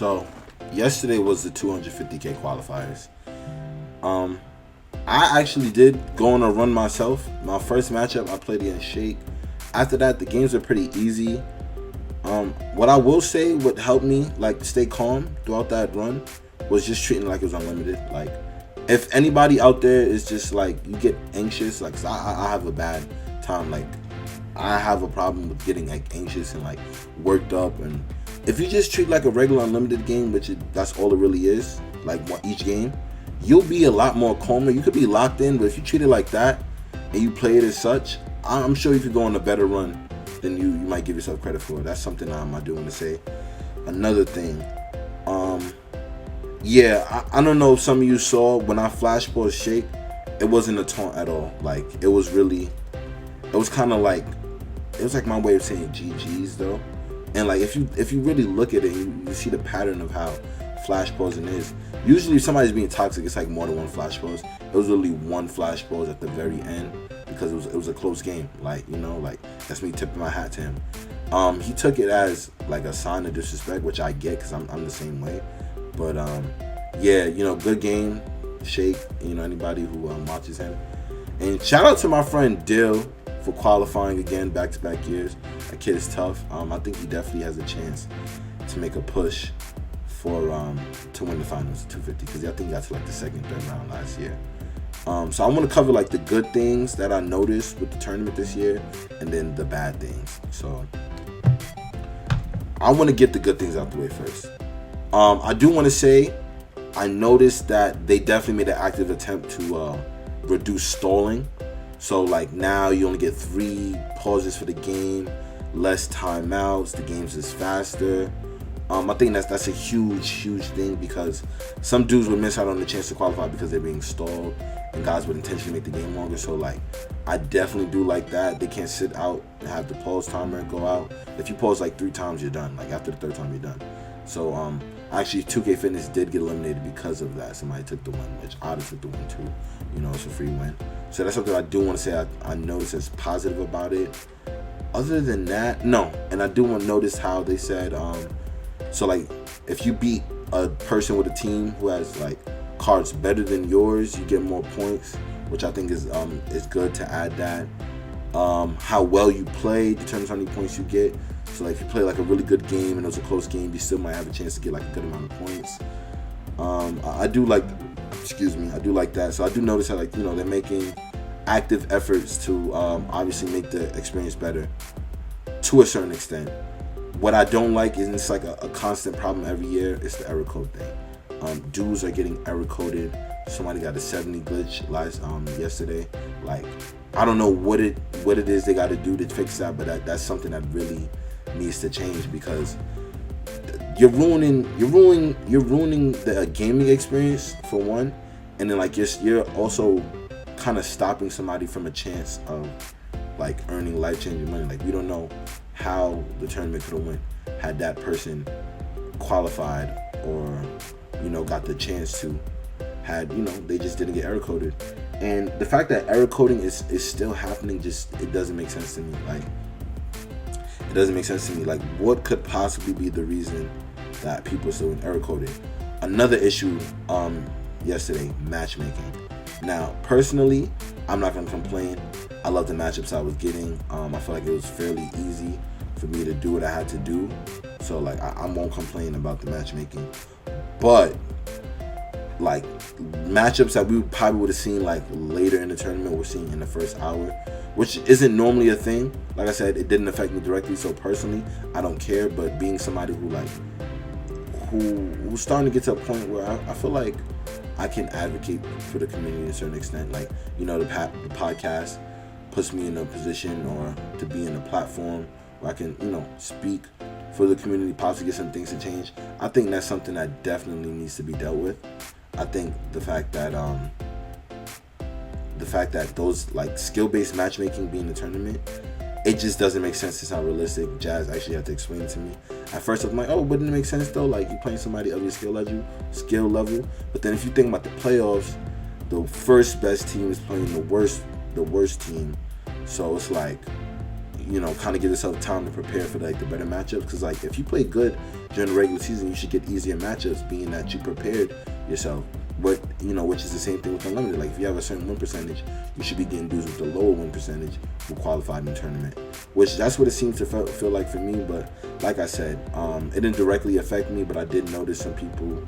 So, yesterday was the 250K qualifiers. Um, I actually did go on a run myself. My first matchup, I played against Shake. After that, the games were pretty easy. What I will say would help me like stay calm throughout that run was just treating it like it was unlimited. Like, if anybody out there is just like you get anxious, like 'cause I have a bad time. Like, I have a problem with getting like anxious and like worked up. And if you just treat like a regular unlimited game, that's all it really is, like each game, you'll be a lot more calmer. You could be locked in, but if you treat it like that and you play it as such, I'm sure you could go on a better run than you might give yourself credit for. That's something I do want to say. Another thing, I don't know if some of you saw when I flash pause Shake, it wasn't a taunt at all. Like, it was kind of like, it was like my way of saying GG's though. And like, if you really look at it, you see the pattern of how flash pausing is. Usually if somebody's being toxic, it's like more than one flash pause. It was really one flash pause at the very end because it was a close game. Like, like that's me tipping my hat to him. He took it as like a sign of disrespect, which I get because I'm the same way. But good game, Shake. Anybody who watches him. And shout out to my friend Dill for qualifying again back-to-back years. That kid is tough. I think he definitely has a chance to make a push for to win the finals at 250 because I think he got to like the second, third round last year. So I want to cover like the good things that I noticed with the tournament this year, and then the bad things. So I want to get the good things out the way first. I do want to say I noticed that they definitely made an active attempt to reduce stalling. So like now you only get 3 pauses for the game, less timeouts, the games is faster. I think that's a huge thing because some dudes would miss out on the chance to qualify because they're being stalled, and guys would intentionally make the game longer. So like, I definitely do like that. They can't sit out and have the pause timer go out. If you pause like 3 times, you're done. Like after the 3rd time, you're done. So actually 2K Fitness did get eliminated because of that. Somebody took the win, which I took the win too. It's a free win. So that's something I do want to say I noticed as positive about it. Other than that, no. And I do want to notice how they said, so like if you beat a person with a team who has like cards better than yours, you get more points, which I think is good to add that. How well you play determines how many points you get. So like if you play like a really good game and it was a close game, you still might have a chance to get like a good amount of points. I do like that. So I do notice how like they're making active efforts to obviously make the experience better to a certain extent. What I don't like is it's like a constant problem every year. It's the error code thing. Dudes are getting error coded. Somebody got a 70 glitch yesterday. Like, I don't know what it is they got to do to fix that, but that's something that really needs to change because you're ruining the gaming experience for one, and then like you're also kind of stopping somebody from a chance of like earning life-changing money. Like, we don't know how the tournament could have went had that person qualified or got the chance to had they just didn't get error coded. And the fact that error coding is still happening, it doesn't make sense to me. Like, it doesn't make sense to me. Like, what could possibly be the reason that people are still in error coding? Another issue yesterday, matchmaking. Now, personally, I'm not gonna complain. I love the matchups I was getting. I feel like it was fairly easy for me to do what I had to do. So like, I won't complain about the matchmaking. But like, matchups that we probably would have seen like later in the tournament, we're seeing in the first hour, which isn't normally a thing. Like I said, it didn't affect me directly, so personally, I don't care. But being somebody who's starting to get to a point where I feel like I can advocate for the community to a certain extent. Like, the podcast puts me in a position or to be in a platform where I can, speak for the community, possibly get some things to change. I think that's something that definitely needs to be dealt with. I think the fact that those like skill-based matchmaking being the tournament, it just doesn't make sense. It's not realistic. Jazz actually had to explain it to me. At first I was like, oh, wouldn't it make sense though? Like, you're playing somebody of your skill level. But then if you think about the playoffs, the first best team is playing the worst team. So it's like, kind of give yourself time to prepare for like the better matchups. Because like if you play good during the regular season, you should get easier matchups, being that you prepared yourself. But which is the same thing with Unlimited. Like if you have a certain win percentage, you should be getting dudes with the lower win percentage who qualified in the tournament. Which that's what it seems to feel like for me. But like I said, it didn't directly affect me, but I did notice some people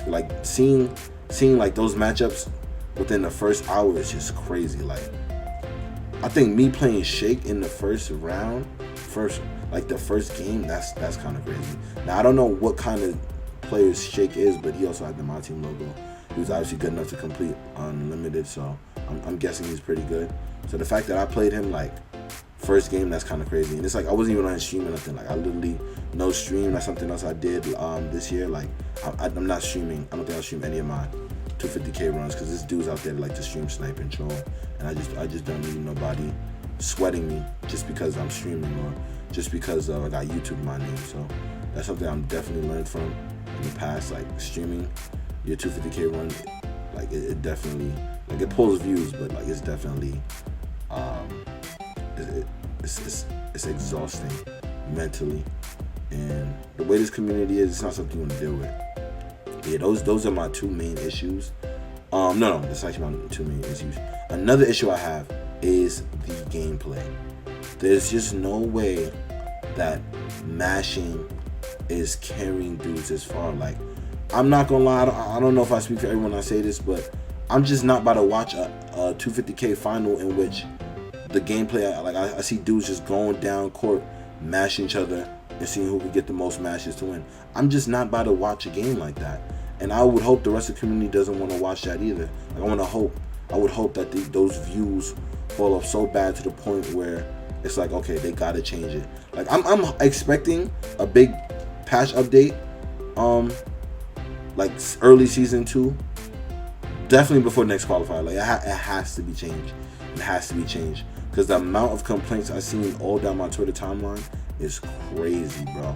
like seeing like those matchups within the first hour is just crazy. Like I think me playing Shake in the first round, the first game, that's kind of crazy. Now I don't know what kind of players Shake is, but he also had the My Team logo. He was obviously good enough to complete Unlimited, so I'm guessing he's pretty good. So the fact that I played him like first game, that's kind of crazy. And it's like I wasn't even on stream or nothing. Like I literally no stream. That's something else I did this year. Like I'm not streaming. I don't think I'll stream any of my 250K runs because this dude's out there that like to stream, snipe, and troll, and I just don't need nobody sweating me just because I'm streaming or just because I got YouTube in my name. So that's something I'm definitely learned from in the past. Like streaming your 250K run, like it definitely, like it pulls views, but like it's definitely it's exhausting mentally, and the way this community is, it's not something you want to deal with. Yeah, those are my two main issues. No, that's actually my two main issues. Another issue I have is the gameplay. There's just no way that mashing is carrying dudes as far. Like, I'm not gonna lie, I don't know if I speak for everyone when I say this, but I'm just not about to watch a 250K final in which the gameplay, I see dudes just going down court, mashing each other, and seeing who can get the most mashes to win. I'm just not about to watch a game like that. And I would hope the rest of the community doesn't want to watch that either. Like, I would hope that those views fall off so bad to the point where it's like, okay, they gotta change it. Like I'm expecting a big patch update, like early season 2, definitely before next qualifier. Like it has to be changed. It has to be changed because the amount of complaints I've seen all down my Twitter timeline is crazy, bro.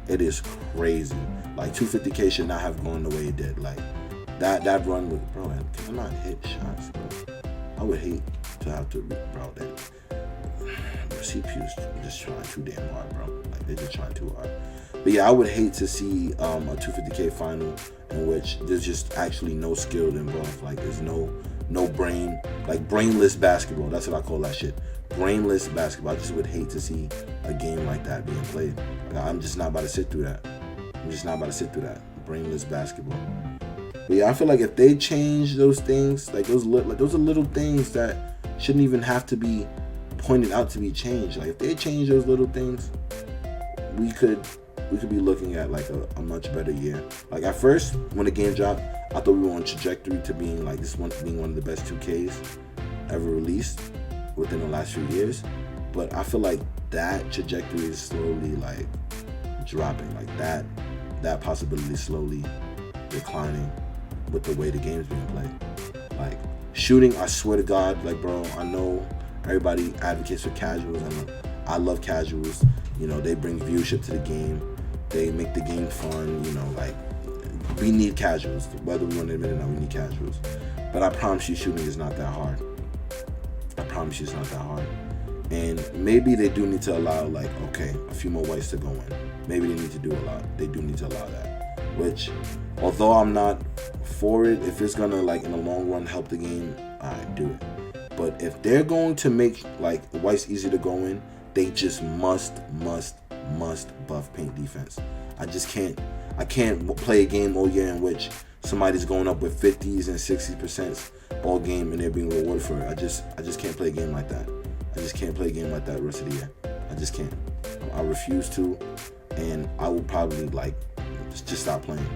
It is crazy. Like 250K should not have gone the way it did. Like that run with, bro, can I not hit shots, bro? I would hate to have to, bro, that the CPU's just trying too damn hard, bro. Like they're just trying too hard. But yeah, I would hate to see a 250K final in which there's just actually no skill involved. Like there's no brain, like brainless basketball. That's what I call that shit. Brainless basketball. I just would hate to see a game like that being played. Like, I'm just not about to sit through that. Brainless basketball. But yeah, I feel like if they change those things, like those are little things that shouldn't even have to be pointed out to be changed. Like if they change those little things, we could be looking at like a much better year. Like at first, when the game dropped, I thought we were on trajectory to being like being one of the best 2Ks ever released within the last few years. But I feel like that trajectory is slowly like dropping. Like that possibility is slowly declining with the way the game's being played. Like shooting, I swear to God, like bro, I know everybody advocates for casuals, and I love casuals. They bring viewership to the game. They make the game fun. Like we need casuals, whether we want to admit it or not. We need casuals. But I promise you, shooting is not that hard. And maybe they do need to allow, like, okay, a few more whites to go in. Maybe they need to do a lot. They do need to allow that. Which, although I'm not for it, if it's gonna, like, in the long run help the game, alright, do it. But if they're going to make, like, the whites easy to go in, they just must buff paint defense. I can't play a game all year in which somebody's going up with 50s and 60% all game and they're being rewarded for it. I just can't play a game like that. I just can't play a game like that the rest of the year. I just can't. I refuse to, and I will probably like just stop playing.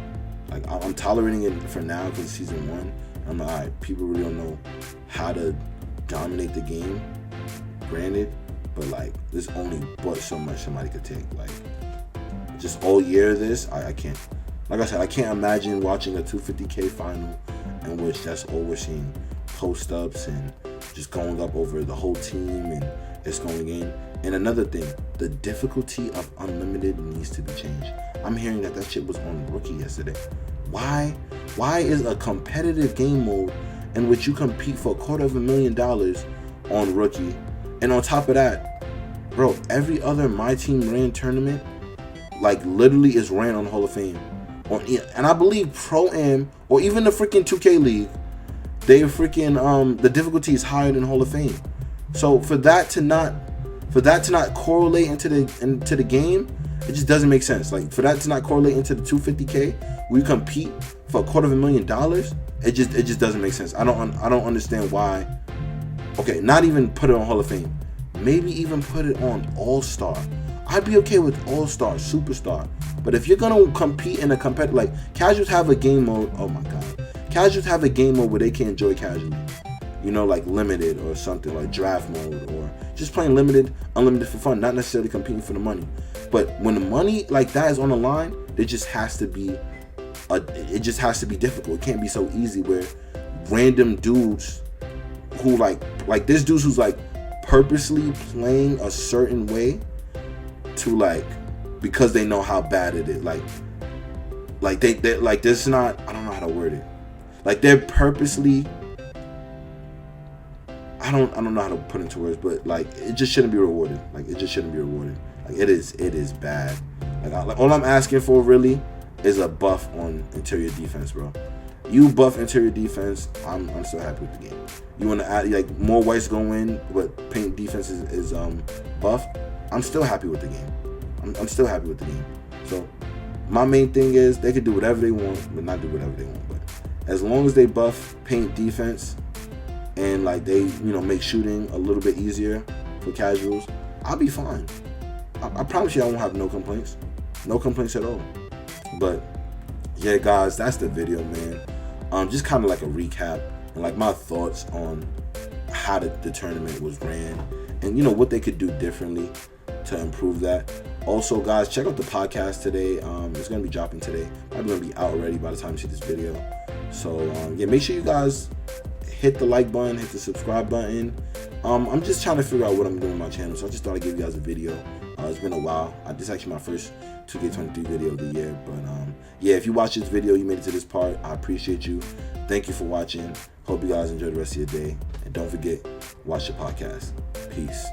Like I'm tolerating it for now because it's season 1. I'm like, alright, people really don't know how to dominate the game. Granted, but like there's only but so much somebody could take. Like just all year this, I can't. Like I said, I can't imagine watching a 250K final in which that's all we're seeing, post-ups and just going up over the whole team and it's going in. And another thing, the difficulty of Unlimited needs to be changed. I'm hearing that shit was on Rookie yesterday. Why is a competitive game mode in which you compete for $250,000 on Rookie, and on top of that, bro, every other My Team ran tournament, like, literally is ran on Hall of Fame. And I believe Pro-Am, or even the freaking 2K League, they freaking, the difficulty is higher than Hall of Fame. So for that to not correlate into the game, it just doesn't make sense. Like, for that to not correlate into the 250K, we compete for $250,000. It just doesn't make sense. I don't understand why. Okay, not even put it on Hall of Fame. Maybe even put it on All-Star. I'd be okay with All-Star, Superstar. But if you're gonna compete in a competitive, like, casuals have a game mode. Oh my god, casuals have a game mode where they can enjoy casually. You know, like limited or something, like draft mode, or just playing limited, unlimited for fun, not necessarily competing for the money. But when the money like that is on the line, it just has to be difficult. It can't be so easy where random dudes who like this dude who's like purposely playing a certain way to, like, because they know how bad it is. Like they like, this is not, I don't know how to word it. Like, they're purposely, I don't know how to put into words, but like, it just shouldn't be rewarded. Like, it just shouldn't be rewarded. Like, it is bad. Like all I'm asking for really is a buff on interior defense, bro. You buff interior defense, I'm so happy with the game. You want to add, like, more whites go in, but paint defense is buffed, I'm still happy with the game. I'm still happy with the game. So my main thing is they could do whatever they want, but not do whatever they want. But as long as they buff paint defense and, like, they, you know, make shooting a little bit easier for casuals, I'll be fine. I promise you I won't have no complaints. No complaints at all. But yeah, guys, that's the video, man. Just kind of like a recap and like my thoughts on how the tournament was ran and, you know, what they could do differently to improve that. Also, guys, check out the podcast today. It's going to be dropping today. Probably going to be out already by the time you see this video. So, yeah, make sure you guys hit the like button, hit the subscribe button. I'm just trying to figure out what I'm doing with my channel, so I just thought I'd give you guys a video. It's been a while. This is actually my first 2K23 video of the year. But, yeah, if you watch this video, you made it to this part, I appreciate you. Thank you for watching. Hope you guys enjoy the rest of your day. And don't forget, watch the podcast. Peace.